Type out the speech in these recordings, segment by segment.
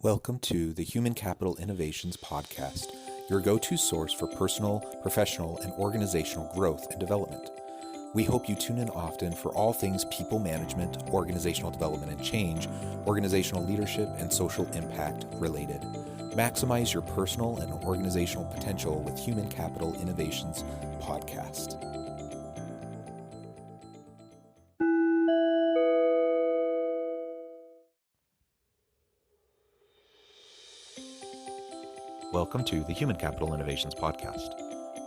Welcome to the Human Capital Innovations Podcast, your go-to source for personal, professional, and organizational growth and development. We hope you tune in often for all things people management, organizational development and change, organizational leadership, and social impact related. Maximize your personal and organizational potential with Human Capital Innovations Podcast. Welcome to the Human Capital Innovations Podcast.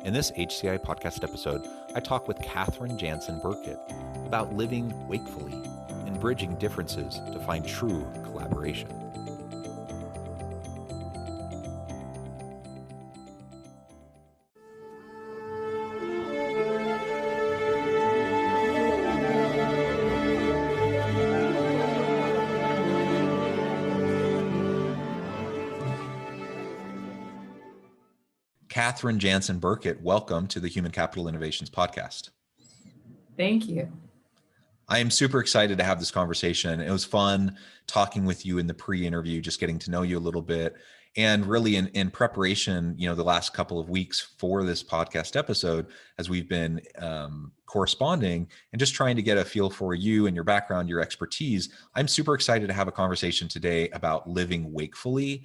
In this HCI podcast episode, I talk with Catherine Jansen Burkett about living wakefully and bridging differences to find true collaboration. Catherine Jansen Burkett, welcome to the Human Capital Innovations Podcast. Thank you. I am super excited to have this conversation. It was fun talking with you in the pre-interview, just getting to know you a little bit. And really in preparation, the last couple of weeks for this podcast episode, as we've been corresponding and just trying to get a feel for you and your background, your expertise, I'm super excited to have a conversation today about living wakefully,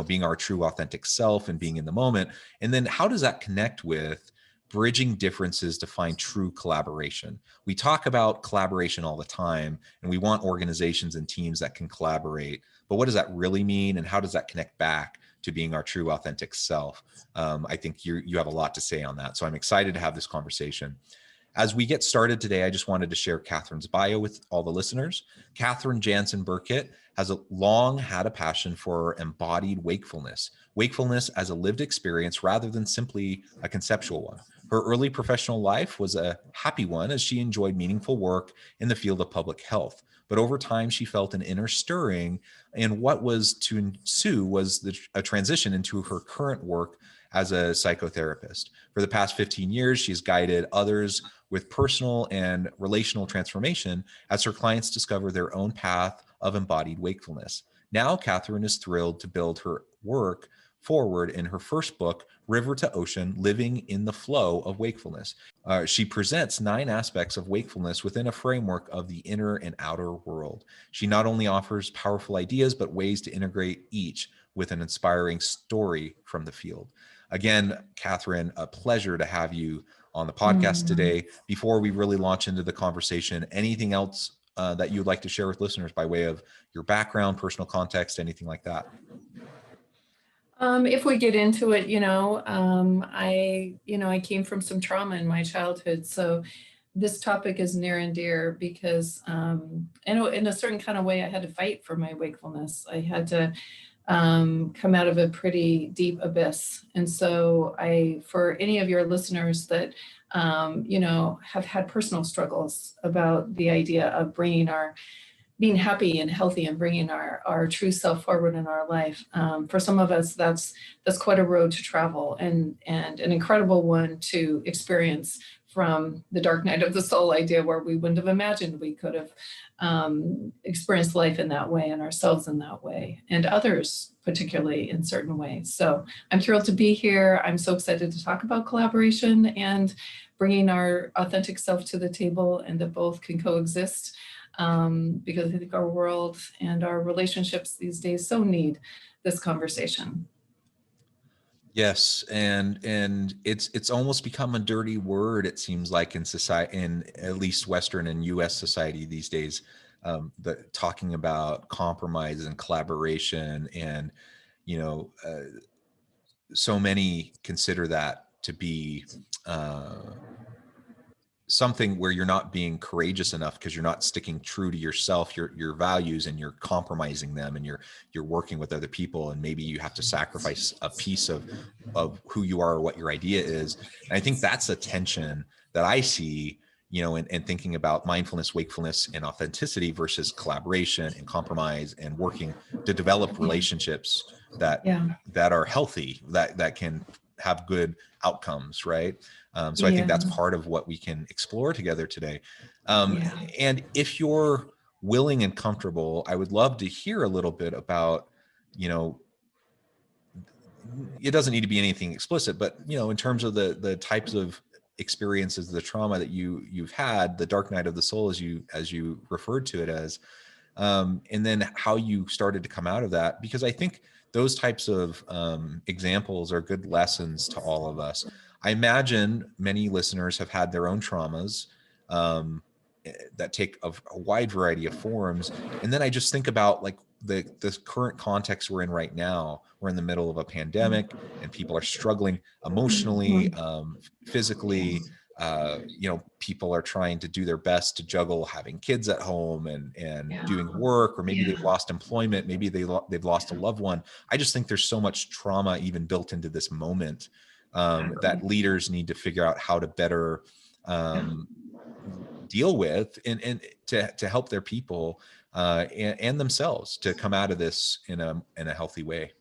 being our true authentic self and being in the moment. And then how does that connect with bridging differences to find true collaboration? We talk about collaboration all the time, and we want organizations and teams that can collaborate. But what does that really mean, and how does that connect back to being our true authentic self? I think you have a lot to say on that. So I'm excited to have this conversation. As we get started today, I just wanted to share Catherine's bio with all the listeners. Catherine Jansen Burkett has long had a passion for embodied wakefulness as a lived experience rather than simply a conceptual one. Her early professional life was a happy one as she enjoyed meaningful work in the field of public health. But over time, she felt an inner stirring, and what was to ensue was a transition into her current work as a psychotherapist. For the past 15 years, she's guided others with personal and relational transformation as her clients discover their own path of embodied wakefulness. Now, Catherine is thrilled to build her work forward in her first book, River to Ocean, Living in the Flow of Wakefulness. She presents 9 aspects of wakefulness within a framework of the inner and outer world. She not only offers powerful ideas, but ways to integrate each with an inspiring story from the field. Again, Catherine, a pleasure to have you on the podcast today. Before we really launch into the conversation, anything else that you'd like to share with listeners by way of your background, personal context, anything like that? If we get into it, I came from some trauma in my childhood. So this topic is near and dear because in a certain kind of way, I had to fight for my wakefulness. I had to come out of a pretty deep abyss. And so for any of your listeners that, have had personal struggles about the idea of being happy and healthy and bringing our true self forward in our life. For some of us, that's quite a road to travel and an incredible one to experience from the dark night of the soul idea where we wouldn't have imagined we could have experienced life in that way and ourselves in that way and others particularly in certain ways. So I'm thrilled to be here. I'm so excited to talk about collaboration and bringing our authentic self to the table and that both can coexist. Because I think our world and our relationships these days so need this conversation. Yes, and it's almost become a dirty word, it seems like, in society, in at least Western and U.S. society these days, talking about compromise and collaboration, and so many consider that to be something where you're not being courageous enough because you're not sticking true to yourself, your values, and you're compromising them, and you're working with other people, and maybe you have to sacrifice a piece of who you are or what your idea is. And I think that's a tension that I see, and thinking about mindfulness, wakefulness, and authenticity versus collaboration and compromise and working to develop relationships that are healthy, that can have good outcomes, right? So I think that's part of what we can explore together today. And if you're willing and comfortable, I would love to hear a little bit about you know, it doesn't need to be anything explicit, but, you know, in terms of the types of experiences, the trauma that you've had, the dark night of the soul, as you referred to it as, and then how you started to come out of that, because I think those types of examples are good lessons to all of us. I imagine many listeners have had their own traumas that take a wide variety of forms. And then I just think about like the current context we're in right now. We're in the middle of a pandemic and people are struggling emotionally, physically. You know, people are trying to do their best to juggle having kids at home and doing work, or maybe they've lost employment, maybe they've lost a loved one. I just think there's so much trauma even built into this moment that leaders need to figure out how to better deal with, and to help their people and themselves to come out of this in a healthy way.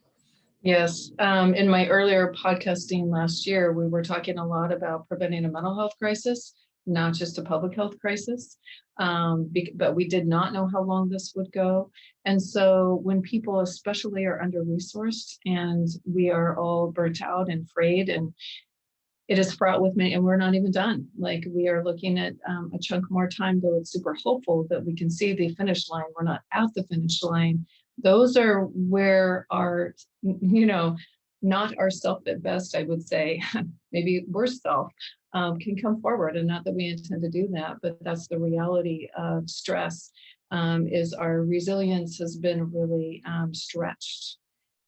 Yes. In my earlier podcasting last year, we were talking a lot about preventing a mental health crisis, not just a public health crisis. But we did not know how long this would go. And so when people especially are under-resourced and we are all burnt out and frayed, and it is fraught with many, and we're not even done. Like, we are looking at a chunk more time, though it's super hopeful that we can see the finish line. We're not at the finish line. Those are where our, you know, not our self at best, I would say, maybe worse self, can come forward. And not that we intend to do that, but that's the reality of stress, is our resilience has been really stretched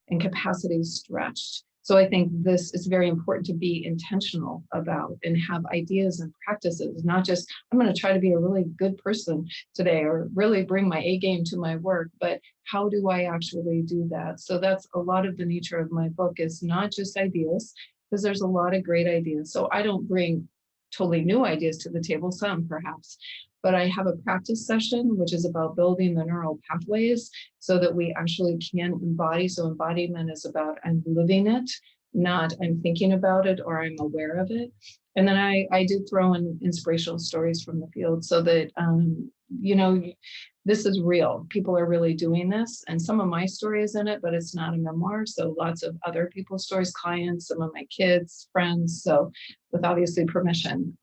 and capacity stretched. So I think this is very important to be intentional about and have ideas and practices, not just, I'm going to try to be a really good person today or really bring my A game to my work, but how do I actually do that? So that's a lot of the nature of my book, is not just ideas, because there's a lot of great ideas. So I don't bring totally new ideas to the table, some perhaps, but I have a practice session, which is about building the neural pathways so that we actually can embody. So embodiment is about I'm living it, not I'm thinking about it or I'm aware of it. And then I do throw in inspirational stories from the field so that, you know, this is real. People are really doing this. And some of my story is in it, but it's not a memoir. So lots of other people's stories, clients, some of my kids, friends. So with obviously permission.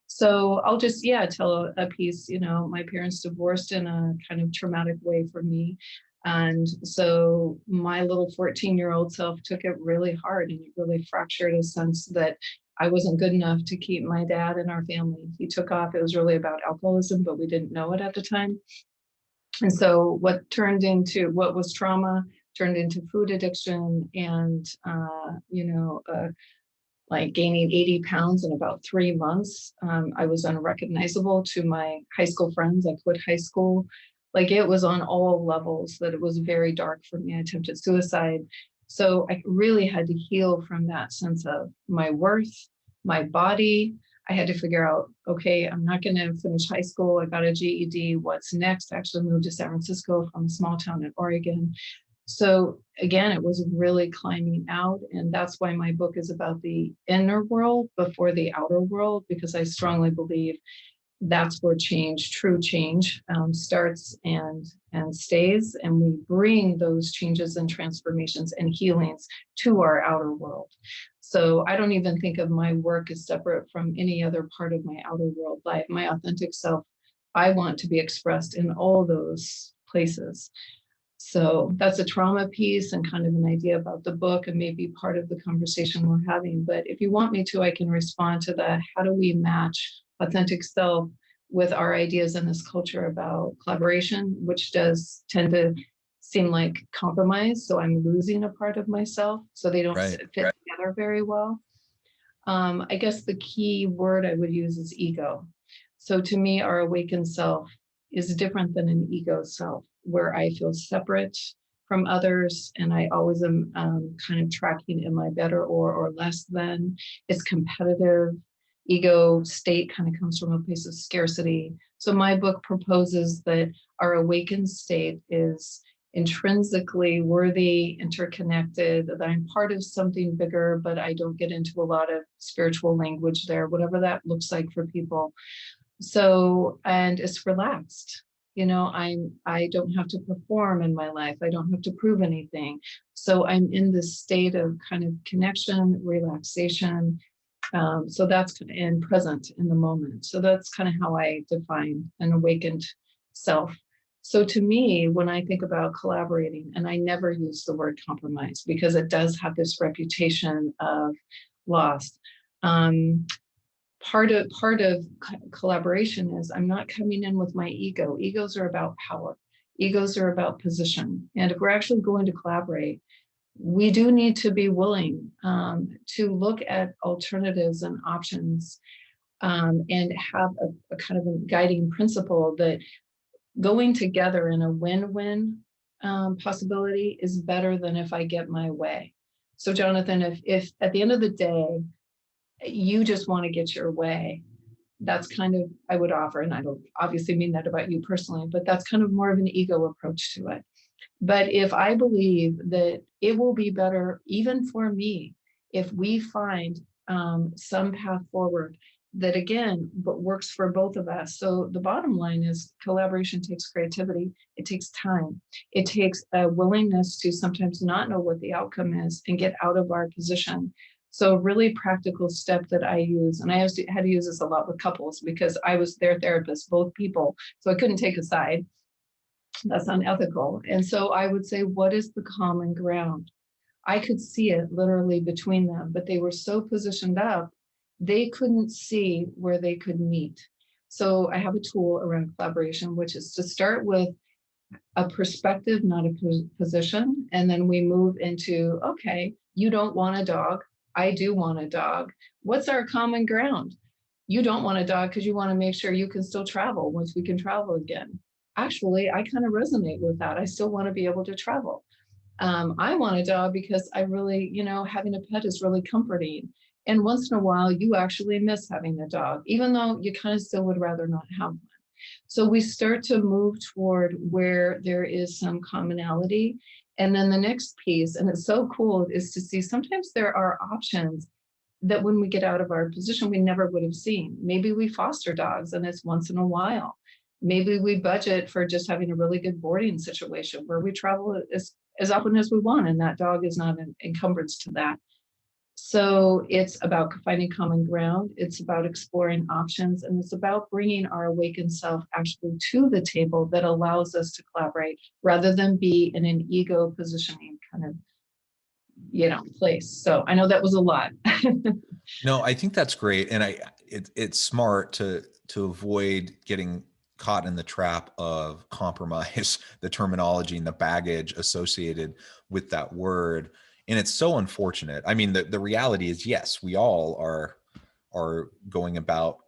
So I'll just, tell a piece. You know, my parents divorced in a kind of traumatic way for me. And so my little 14-year-old self took it really hard, and it really fractured a sense that I wasn't good enough to keep my dad in our family. He took off. It was really about alcoholism, but we didn't know it at the time. And so what was trauma turned into food addiction and, like gaining 80 pounds in about 3 months. I was unrecognizable to my high school friends. I quit high school. Like, it was on all levels that it was very dark for me. I attempted suicide. So I really had to heal from that sense of my worth, my body. I had to figure out, okay, I'm not going to finish high school. I got a GED. What's next? I actually moved to San Francisco from a small town in Oregon. So again, it was really climbing out. And that's why my book is about the inner world before the outer world, because I strongly believe that's where change, true change, starts and stays. And we bring those changes and transformations and healings to our outer world. So I don't even think of my work as separate from any other part of my outer world life. My authentic self, I want to be expressed in all those places. So that's a trauma piece and kind of an idea about the book and maybe part of the conversation we're having. But if you want me to, I can respond to that. How do we match authentic self with our ideas in this culture about collaboration, which does tend to seem like compromise? So I'm losing a part of myself, so they don't fit together very well. I guess the key word I would use is ego. So to me, our awakened self is different than an ego self, where I feel separate from others, and I always am kind of tracking, am I better or less than? It's competitive. Ego state kind of comes from a place of scarcity. So my book proposes that our awakened state is intrinsically worthy, interconnected, that I'm part of something bigger, but I don't get into a lot of spiritual language there, whatever that looks like for people. So, and it's relaxed. I don't have to perform in my life. I don't have to prove anything. So I'm in this state of kind of connection, relaxation. So that's and present in the moment. So that's kind of how I define an awakened self. So to me, when I think about collaborating, and I never use the word compromise because it does have this reputation of loss. Part of collaboration is I'm not coming in with my ego. Egos are about power. Egos are about position. And if we're actually going to collaborate, we do need to be willing to look at alternatives and options, and have a kind of a guiding principle that going together in a win-win possibility is better than if I get my way. So Jonathan, if at the end of the day, you just want to get your way, that's kind of, I would offer, and I don't obviously mean that about you personally, but that's kind of more of an ego approach to it. But if I believe that it will be better, even for me, if we find some path forward that, again, but works for both of us. So the bottom line is collaboration takes creativity. It takes time. It takes a willingness to sometimes not know what the outcome is and get out of our position. So a really practical step that I use, and I had to use this a lot with couples because I was their therapist, both people, so I couldn't take a side. That's unethical. And so I would say, what is the common ground? I could see it literally between them, but they were so positioned up, they couldn't see where they could meet. So I have a tool around collaboration, which is to start with a perspective, not a position. And then we move into, okay, you don't want a dog. I do want a dog. What's our common ground? You don't want a dog because you want to make sure you can still travel once we can travel again. Actually, I kind of resonate with that. I still want to be able to travel. I want a dog because I really, having a pet is really comforting. And once in a while, you actually miss having a dog, even though you kind of still would rather not have one. So we start to move toward where there is some commonality. And then the next piece, and it's so cool, is to see sometimes there are options that when we get out of our position, we never would have seen. Maybe we foster dogs and it's once in a while. Maybe we budget for just having a really good boarding situation where we travel as often as we want, and that dog is not an encumbrance to that. So it's about finding common ground. It's about exploring options, and it's about bringing our awakened self actually to the table that allows us to collaborate rather than be in an ego positioning kind of, place. So I know that was a lot. No, I think that's great. And it's smart to avoid getting caught in the trap of compromise, the terminology and the baggage associated with that word. And it's so unfortunate. I mean, the reality is, yes, we all are going about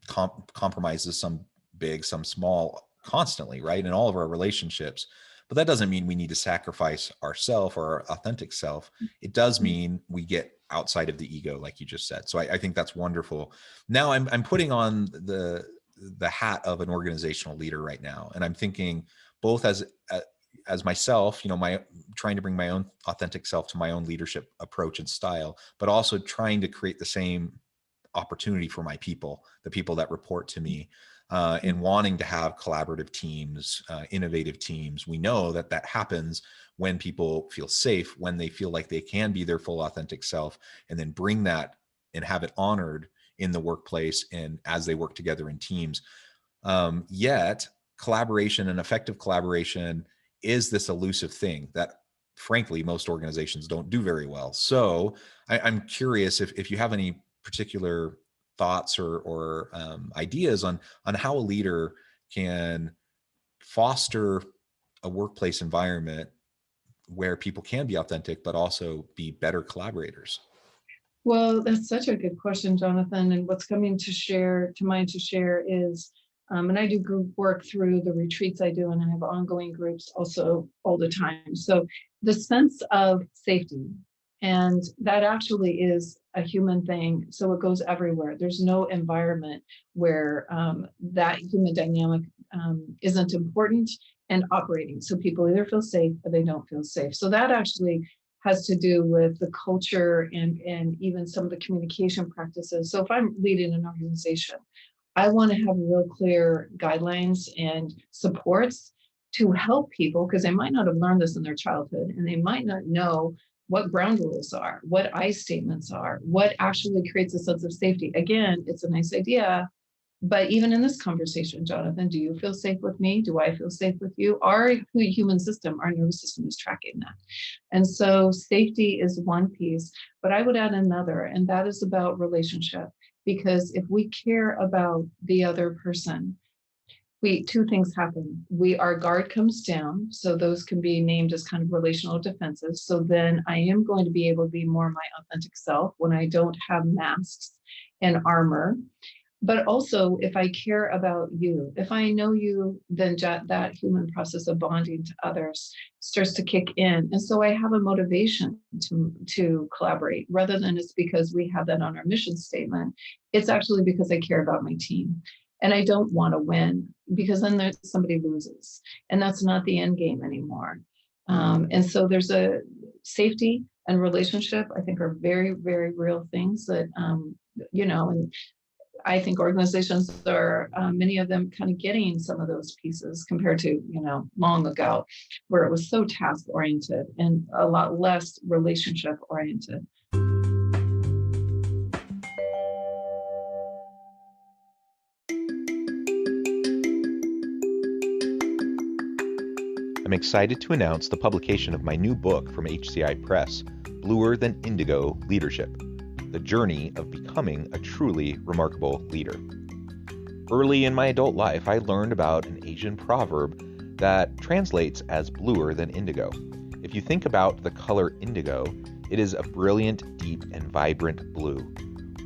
compromises, some big, some small, constantly, right? In all of our relationships. But that doesn't mean we need to sacrifice ourself or our authentic self. It does mean we get outside of the ego, like you just said. So I think that's wonderful. Now I'm putting on the hat of an organizational leader right now, and I'm thinking both as myself, my trying to bring my own authentic self to my own leadership approach and style, but also trying to create the same opportunity for my people, the people that report to me, and wanting to have collaborative teams, innovative teams. We know that happens when people feel safe, when they feel like they can be their full authentic self, and then bring that and have it honored in the workplace and as they work together in teams. Yet collaboration and effective collaboration is this elusive thing that frankly most organizations don't do very well. So I'm curious if you have any particular thoughts or ideas on how a leader can foster a workplace environment where people can be authentic but also be better collaborators. Well, that's such a good question, Jonathan. And what's coming to mind to share is, and I do group work through the retreats I do, and I have ongoing groups also all the time. So the sense of safety, and that actually is a human thing. So it goes everywhere. There's no environment where that human dynamic isn't important and operating. So people either feel safe or they don't feel safe. So that actually has to do with the culture and even some of the communication practices. So if I'm leading an organization, I want to have real clear guidelines and supports to help people, because they might not have learned this in their childhood and they might not know what ground rules are, what I statements are, what actually creates a sense of safety. Again, it's a nice idea, but even in this conversation, Jonathan, do you feel safe with me? Do I feel safe with you? Our human system, our nervous system is tracking that. And so safety is one piece, but I would add another, and that is about relationship. Because if we care about the other person, two things happen. Our guard comes down. So those can be named as kind of relational defenses. So then I am going to be able to be more my authentic self when I don't have masks and armor. But also, if I care about you, if I know you, then that human process of bonding to others starts to kick in. And so I have a motivation to collaborate, rather than it's because we have that on our mission statement. It's actually because I care about my team. And I don't want to win, because then somebody loses. And that's not the end game anymore. And so there's a safety and relationship, I think, are very, very real things that, and I think organizations are, many of them, kind of getting some of those pieces compared to, long ago, where it was so task oriented and a lot less relationship oriented. I'm excited to announce the publication of my new book from HCI Press, Bluer Than Indigo Leadership: The Journey of Becoming a Truly Remarkable Leader. Early in my adult life, I learned about an Asian proverb that translates as bluer than indigo. If you think about the color indigo, it is a brilliant, deep, and vibrant blue,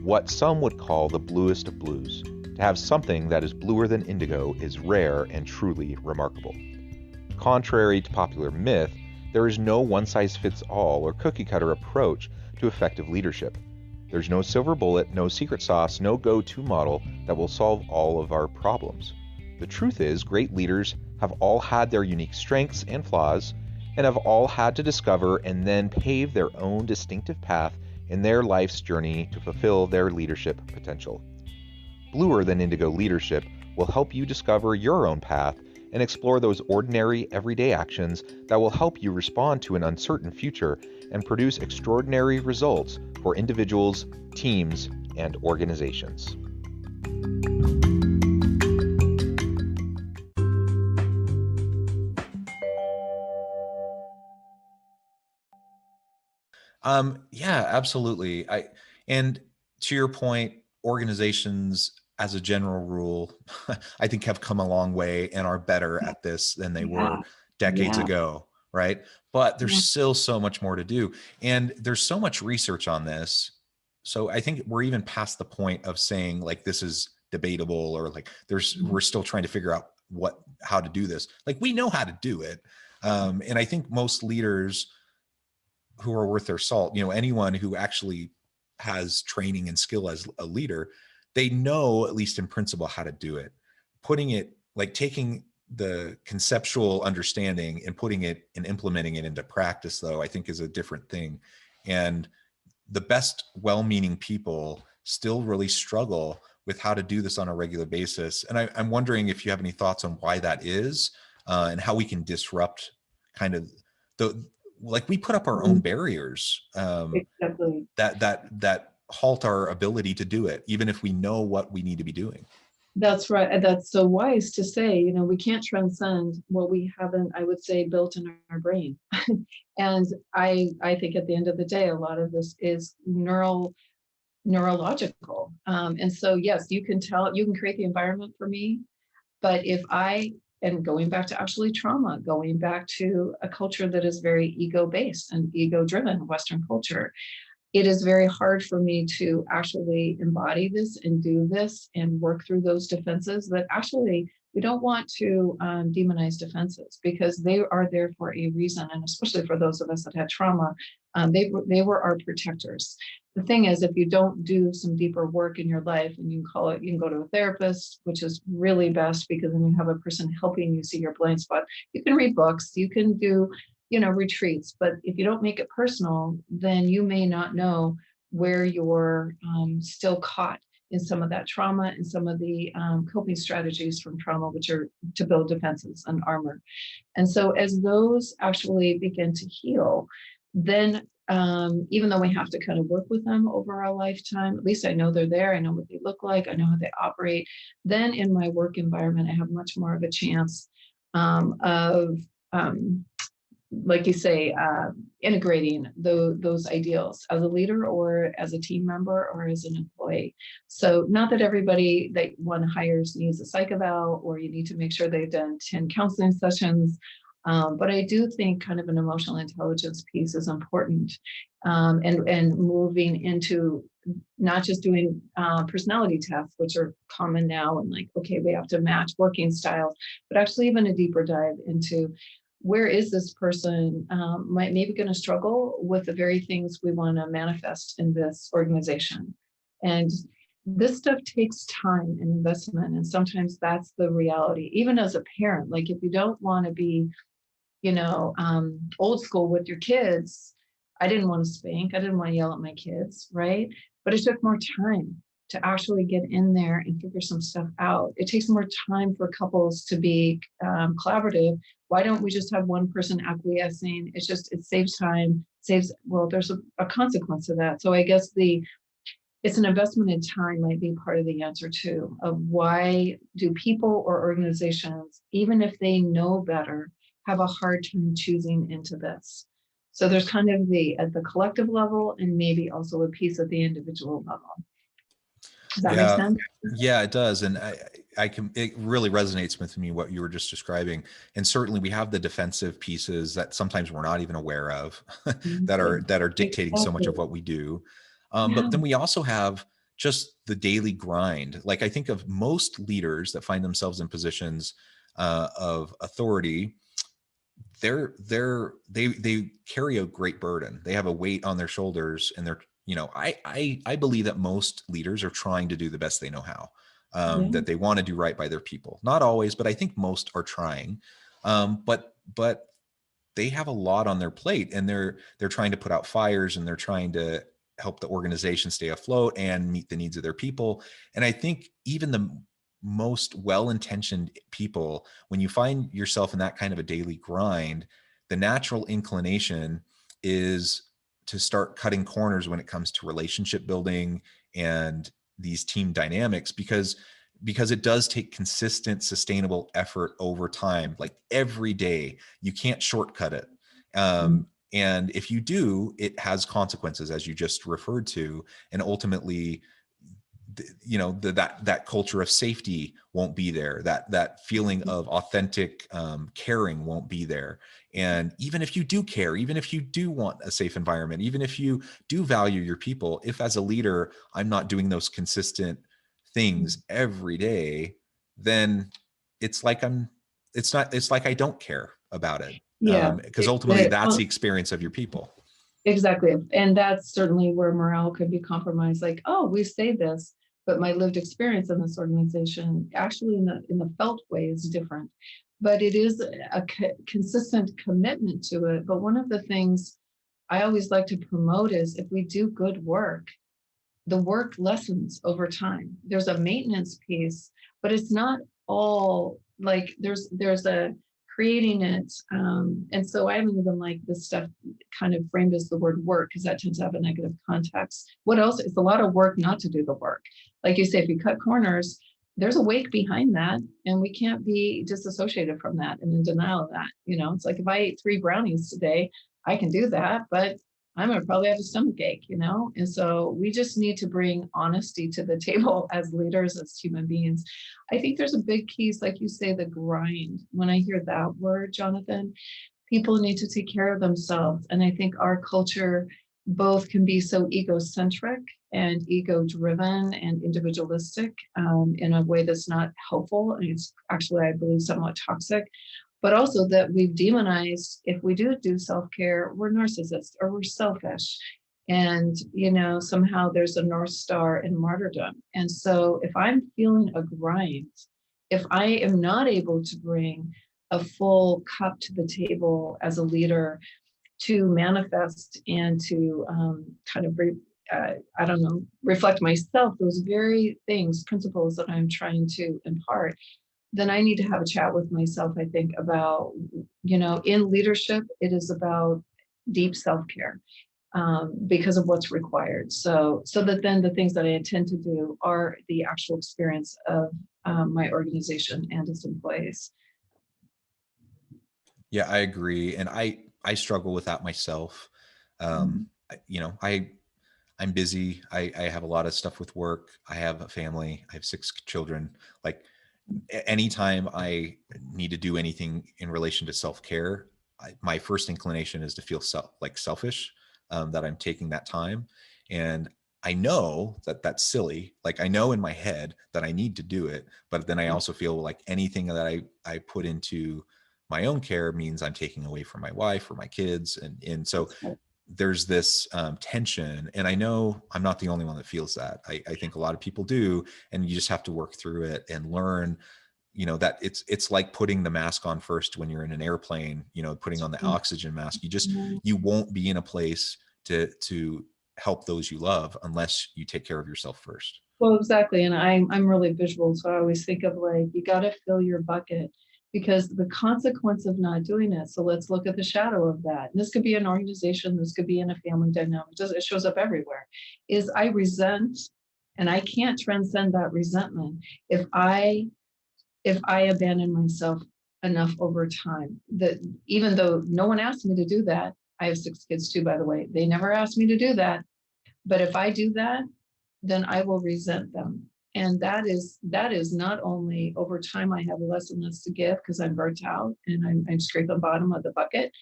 what some would call the bluest of blues. To have something that is bluer than indigo is rare and truly remarkable. Contrary to popular myth, there is no one-size-fits-all or cookie-cutter approach to effective leadership. There's no silver bullet, no secret sauce, no go-to model that will solve all of our problems. The truth is, great leaders have all had their unique strengths and flaws, and have all had to discover and then pave their own distinctive path in their life's journey to fulfill their leadership potential. Bluer Than Indigo Leadership will help you discover your own path and explore those ordinary, everyday actions that will help you respond to an uncertain future and produce extraordinary results for individuals, teams, and organizations. Yeah, absolutely. And to your point, organizations as a general rule, I think have come a long way and are better at this than they were decades ago, right? But there's still so much more to do. And there's so much research on this. So I think we're even past the point of saying like this is debatable, or like we're still trying to figure out how to do this. Like we know how to do it. And I think most leaders who are worth their salt, anyone who actually has training and skill as a leader, they know, at least in principle, how to do it. Putting it, like taking the conceptual understanding and putting it and implementing it into practice, though, I think is a different thing. And the best well-meaning people still really struggle with how to do this on a regular basis. And I'm wondering if you have any thoughts on why that is, and how we can disrupt kind of like we put up our own barriers Exactly. that halt our ability to do it, even if we know what we need to be doing. That's right. And that's so wise to say, we can't transcend what we haven't, I would say, built in our brain. And I think at the end of the day, a lot of this is neurological. And so, yes, you can create the environment for me, but and going back to actually trauma, going back to a culture that is very ego-based and ego-driven, Western culture, it is very hard for me to actually embody this and do this and work through those defenses that actually we don't want to demonize defenses, because they are there for a reason. And especially for those of us that had trauma, they were our protectors. The thing is, if you don't do some deeper work in your life, and you can go to a therapist, which is really best, because then you have a person helping you see your blind spot. You can read books, you can do retreats, but if you don't make it personal, then you may not know where you're still caught in some of that trauma and some of the coping strategies from trauma, which are to build defenses and armor. And so as those actually begin to heal, then even though we have to kind of work with them over our lifetime, at least I know they're there, I know what they look like, I know how they operate. Then in my work environment, I have much more of a chance of, like you say, integrating those ideals as a leader or as a team member or as an employee. So not that everybody that one hires needs a psych eval, or you need to make sure they've done 10 counseling sessions. But I do think kind of an emotional intelligence piece is important, and moving into not just doing personality tests, which are common now, and like, okay, we have to match working styles, but actually even a deeper dive into where is this person maybe going to struggle with the very things we want to manifest in this organization. And this stuff takes time and investment. And sometimes that's the reality, even as a parent. Like if you don't want to be, old school with your kids, I didn't want to spank, I didn't want to yell at my kids, right? But it took more time to actually get in there and figure some stuff out. It takes more time for couples to be collaborative. Why don't we just have one person acquiescing? It saves time, there's a consequence to that. So I guess it's an investment in time might be part of the answer too, of why do people or organizations, even if they know better, have a hard time choosing into this. So there's kind of at the collective level and maybe also a piece at the individual level. Does that make sense? Yeah, it does. And it really resonates with me, what you were just describing. And certainly we have the defensive pieces that sometimes we're not even aware of that are dictating so much of what we do. But then we also have just the daily grind. Like I think of most leaders that find themselves in positions of authority, they carry a great burden. They have a weight on their shoulders, and I believe that most leaders are trying to do the best they know how, that they want to do right by their people. Not always, but I think most are trying. But they have a lot on their plate, and they're trying to put out fires, and they're trying to help the organization stay afloat and meet the needs of their people. And I think even the most well-intentioned people, when you find yourself in that kind of a daily grind, the natural inclination is to start cutting corners when it comes to relationship building and these team dynamics, because it does take consistent, sustainable effort over time. Like every day, you can't shortcut it. And if you do, it has consequences, as you just referred to, and ultimately, that culture of safety won't be there. That feeling of authentic caring won't be there. And even if you do care, even if you do want a safe environment, even if you do value your people, if as a leader I'm not doing those consistent things every day, then it's like I don't care about it. Because ultimately that's the experience of your people. Exactly. And that's certainly where morale could be compromised. Like, oh, we say this, but my lived experience in this organization actually in the felt way is different. But it is a consistent commitment to it. But one of the things I always like to promote is if we do good work, the work lessens over time. There's a maintenance piece, but it's not all like there's a creating it. And so I haven't even like this stuff kind of framed as the word work, because that tends to have a negative context. What else? It's a lot of work not to do the work. Like you say, if you cut corners, there's a wake behind that, and we can't be disassociated from that and in denial of that. It's like if I ate 3 brownies today, I can do that, but I'm going to probably have a stomach ache, And so we just need to bring honesty to the table as leaders, as human beings. I think there's a big piece, like you say, the grind. When I hear that word, Jonathan, people need to take care of themselves. And I think our culture both can be so egocentric and ego-driven and individualistic in a way that's not helpful. And it's actually, I believe, somewhat toxic. But also that we've demonized, if we do self-care, we're narcissists or we're selfish. And, somehow there's a North Star in martyrdom. And so if I'm feeling a grind, if I am not able to bring a full cup to the table as a leader to manifest and to kind of I don't know, reflect myself, those very things, principles that I'm trying to impart, then I need to have a chat with myself, I think, about, in leadership, it is about deep self-care, because of what's required. So that then the things that I intend to do are the actual experience of my organization and its employees. Yeah, I agree. And I struggle with that myself. Mhm. I'm busy. I have a lot of stuff with work. I have a family. I have 6 children. Like anytime I need to do anything in relation to self-care, my first inclination is to feel selfish, that I'm taking that time. And I know that that's silly. Like I know in my head that I need to do it, but then I also feel like anything that I put into my own care means I'm taking away from my wife or my kids. And so That's right. there's this tension, and I know I'm not the only one that feels that. I think a lot of people do, and you just have to work through it and learn, that it's like putting the mask on first when you're in an airplane, putting on the oxygen mask. You won't be in a place to help those you love unless you take care of yourself first. Well, exactly. And I'm really visual. So I always think of like, you got to fill your bucket because the consequence of not doing it. So let's look at the shadow of that. And this could be an organization, this could be in a family dynamic. It shows up everywhere. Is I resent, and I can't transcend that resentment if I abandon myself enough over time, that even though no one asked me to do that, I have 6 kids too, by the way. They never asked me to do that. But if I do that, then I will resent them. And that is not only over time, I have less and less to give because I'm burnt out and I'm scraping bottom of the bucket.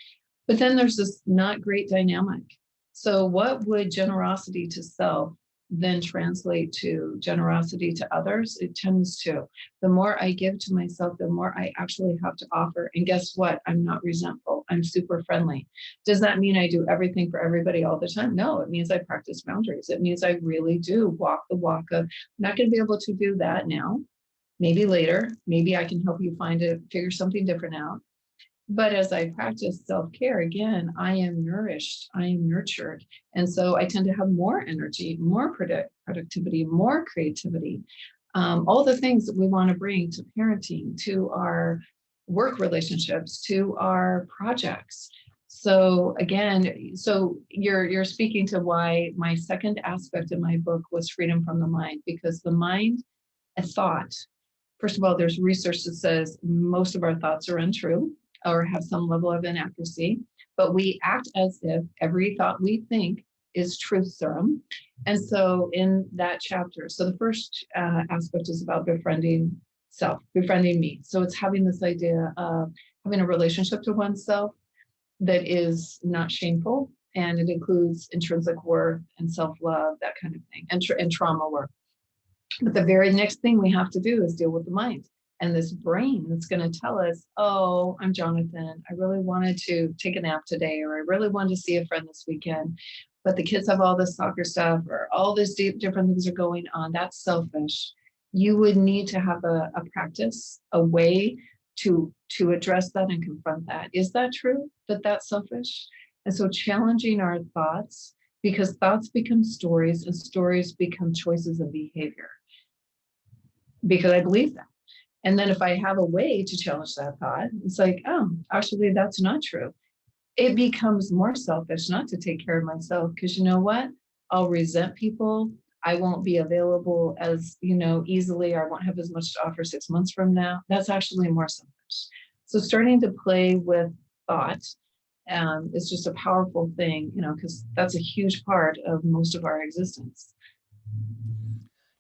But then there's this not great dynamic. So what would generosity to self then translate to generosity to others? It tends to. The more I give to myself, the more I actually have to offer. And guess what? I'm not resentful. I'm super friendly. Does that mean I do everything for everybody all the time? No, it means I practice boundaries. It means I really do walk the walk of, I'm not going to be able to do that now. Maybe later, maybe I can help you figure something different out. But as I practice self-care, again, I am nourished, I am nurtured. And so I tend to have more energy, more productivity, more creativity, all the things that we want to bring to parenting, to our work relationships, to our projects. So again, so you're speaking to why my second aspect of my book was freedom from the mind, because the mind, a thought, first of all, there's research that says most of our thoughts are untrue or have some level of inaccuracy, but we act as if every thought we think is truth serum. And so in that chapter, so the first aspect is about befriending self, befriending me. So it's having this idea of having a relationship to oneself that is not shameful. And it includes intrinsic worth and self-love, that kind of thing, and trauma work. But the very next thing we have to do is deal with the mind and this brain that's going to tell us, oh, I'm Jonathan. I really wanted to take a nap today, or I really wanted to see a friend this weekend, but the kids have all this soccer stuff, or all these different things are going on. That's selfish. You would need to have a practice, a way to address that and confront that. Is that true, that that's selfish? And so challenging our thoughts, because thoughts become stories and stories become choices of behavior, because I believe that. And then if I have a way to challenge that thought, it's like, oh, actually, that's not true. It becomes more selfish not to take care of myself, because you know what? I'll resent people. I won't be available as, easily. I won't have as much to offer 6 months from now. That's actually more selfish. So starting to play with thought is just a powerful thing, because that's a huge part of most of our existence.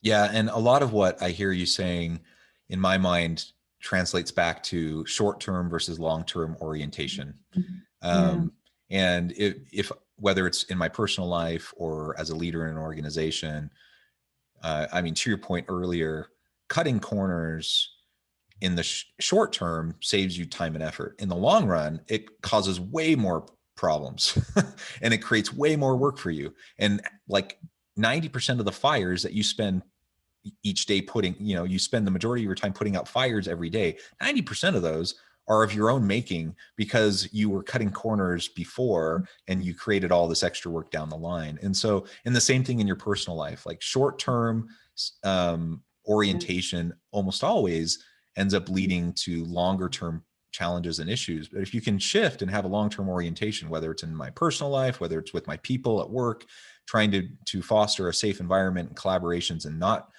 Yeah, and a lot of what I hear you saying in my mind translates back to short-term versus long-term orientation. Yeah. And if whether it's in my personal life or as a leader in an organization, I mean, to your point earlier, cutting corners in the short term saves you time and effort. In the long run, it causes way more problems and it creates way more work for you. And like 90% of the fires that you spend each day you spend the majority of your time putting out fires every day. 90% of those are of your own making because you were cutting corners before and you created all this extra work down the line. And so, and the same thing in your personal life, like short-term orientation almost always ends up leading to longer term challenges and issues. But if you can shift and have a long-term orientation, whether it's in my personal life, whether it's with my people at work, trying to foster a safe environment and collaborations, and not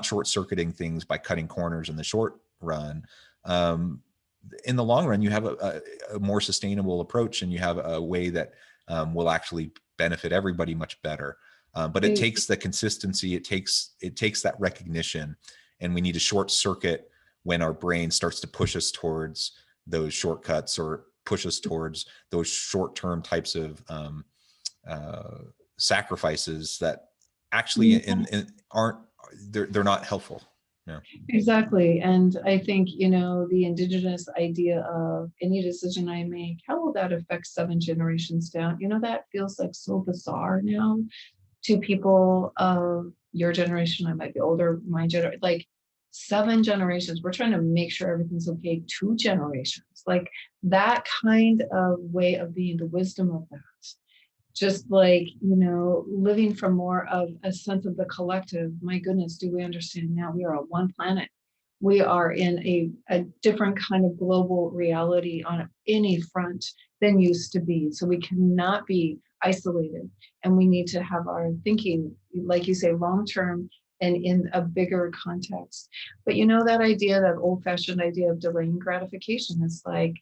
short-circuiting things by cutting corners in the short run, in the long run, you have a more sustainable approach, and you have a way that will actually benefit everybody much better. But it takes the consistency, it takes that recognition, and we need to short circuit when our brain starts to push us towards those shortcuts or push us towards those short-term types of sacrifices that actually they're not helpful. Yeah. Exactly. And I think, the indigenous idea of any decision I make, how will that affect 7 generations down? That feels like so bizarre now to people of your generation. I might be older, my generation, like 7 generations. We're trying to make sure everything's okay. 2 generations, like that kind of way of being, the wisdom of that. Just like, living from more of a sense of the collective. My goodness, do we understand now we are on one planet? We are in a different kind of global reality on any front than used to be. So we cannot be isolated, and we need to have our thinking, like you say, long-term and in a bigger context. But that idea, that old-fashioned idea of delaying gratification, is like,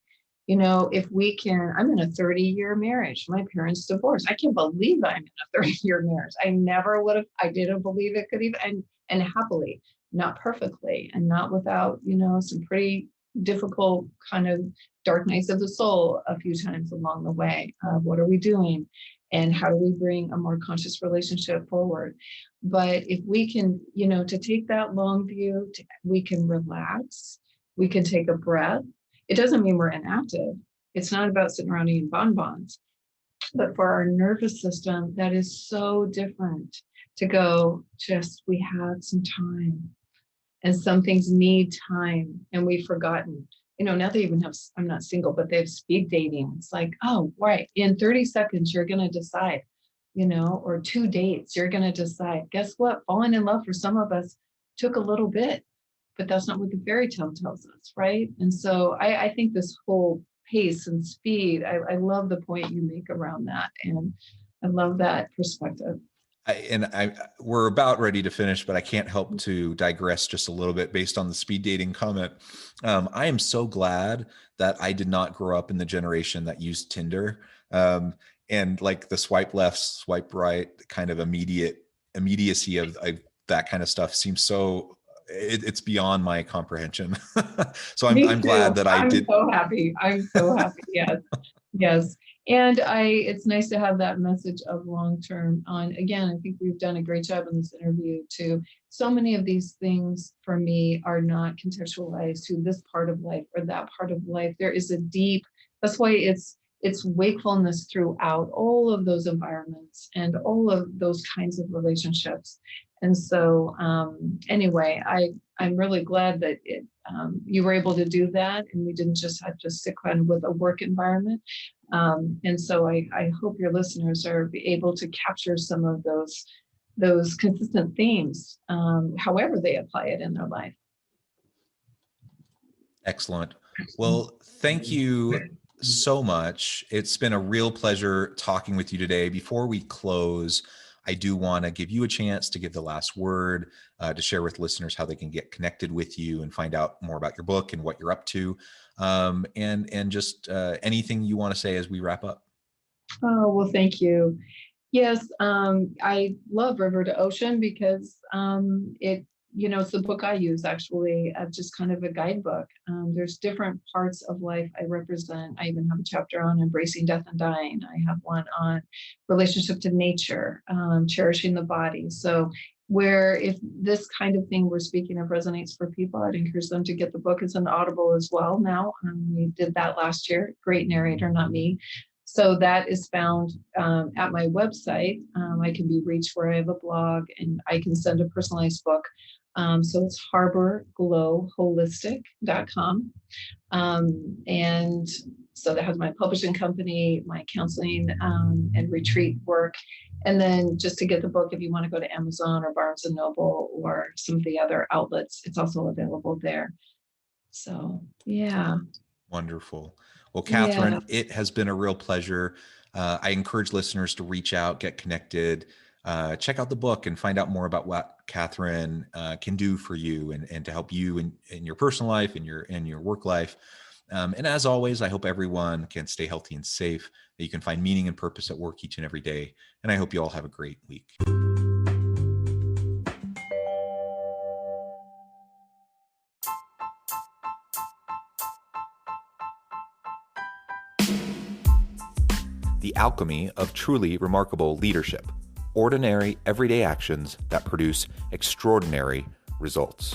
if we can, I'm in a 30-year marriage. My parents divorced. I can't believe I'm in a 30-year marriage. I never would have, I didn't believe it could even, and happily, not perfectly, and not without, some pretty difficult kind of dark nights of the soul a few times along the way. What are we doing? And how do we bring a more conscious relationship forward? But if we can, to take that long view, we can relax, we can take a breath. It doesn't mean we're inactive. It's not about sitting around eating bonbons. But for our nervous system, that is so different to go, we had some time. And some things need time, and we've forgotten. Now they even have, I'm not single, but they have speed dating. It's like, oh, right, in 30 seconds, you're going to decide, or 2 dates, you're going to decide. Guess what? Falling in love for some of us took a little bit. But that's not what the fairy tale tells us, right? And so I think this whole pace and speed, I love the point you make around that. And I love that perspective. We're about ready to finish, but I can't help to digress just a little bit based on the speed dating comment. I am so glad that I did not grow up in the generation that used Tinder. And like the swipe left, swipe right, kind of immediacy of that kind of stuff seems so, it's beyond my comprehension. So I'm glad that I did. I'm so happy. Yes. Yes. And it's nice to have that message of long-term on. Again, I think we've done a great job in this interview too. So many of these things for me are not contextualized to this part of life or that part of life. There is a deep, that's why it's wakefulness throughout all of those environments and all of those kinds of relationships. And so anyway, I'm really glad that you were able to do that, and we didn't just have to stick on with a work environment. And so I hope your listeners are able to capture some of those consistent themes, however they apply it in their life. Excellent. Well, thank you so much. It's been a real pleasure talking with you today. Before we close, I do want to give you a chance to give the last word, to share with listeners how they can get connected with you and find out more about your book and what you're up to, and just anything you want to say as we wrap up. Oh, well, thank you. Yes, I love River to Ocean because it's the book I use actually as just kind of a guidebook. There's different parts of life I represent. I even have a chapter on embracing death and dying. I have one on relationship to nature, cherishing the body. So where if this kind of thing we're speaking of resonates for people, I'd encourage them to get the book. It's an Audible as well now. We did that last year. Great narrator, not me. So that is found at my website. I can be reached where I have a blog, and I can send a personalized book So it's harborglowholistic.com. And so that has my publishing company, my counseling and retreat work. And then just to get the book, if you want to go to Amazon or Barnes and Noble or some of the other outlets, it's also available there. So, yeah. Wonderful. Well, Catherine, it has been a real pleasure. I encourage listeners to reach out, get connected, check out the book and find out more about what Catherine can do for you and to help you in your personal life, in your work life. And as always, I hope everyone can stay healthy and safe, that you can find meaning and purpose at work each and every day. And I hope you all have a great week. The alchemy of truly remarkable leadership. Ordinary, everyday actions that produce extraordinary results.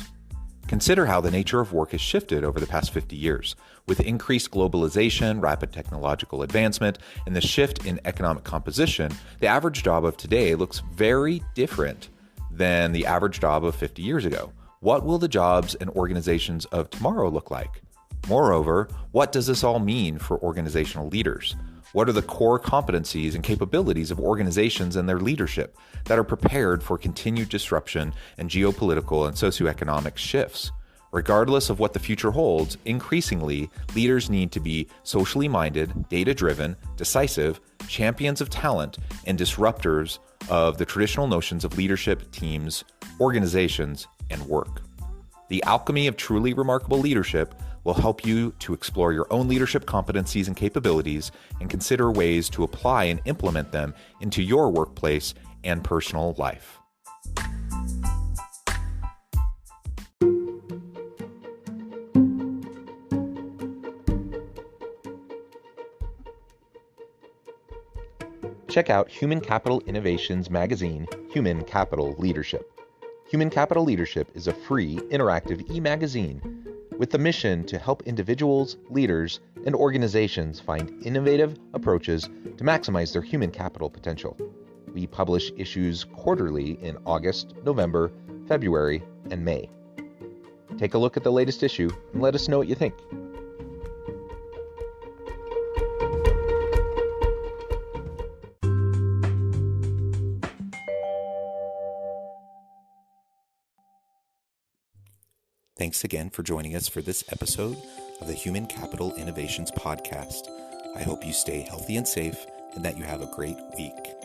Consider how the nature of work has shifted over the past 50 years. With increased globalization, rapid technological advancement, and the shift in economic composition, the average job of today looks very different than the average job of 50 years ago. What will the jobs and organizations of tomorrow look like? Moreover, what does this all mean for organizational leaders? What are the core competencies and capabilities of organizations and their leadership that are prepared for continued disruption and geopolitical and socioeconomic shifts? Regardless of what the future holds, increasingly, leaders need to be socially minded, data-driven, decisive, champions of talent, and disruptors of the traditional notions of leadership, teams, organizations, and work. The alchemy of truly remarkable leadership will help you to explore your own leadership competencies and capabilities and consider ways to apply and implement them into your workplace and personal life. Check out Human Capital Innovations magazine, Human Capital Leadership. Human Capital Leadership is a free, interactive e-magazine with the mission to help individuals, leaders, and organizations find innovative approaches to maximize their human capital potential. We publish issues quarterly in August, November, February, and May. Take a look at the latest issue and let us know what you think. Thanks again for joining us for this episode of the Human Capital Innovations Podcast. I hope you stay healthy and safe and that you have a great week.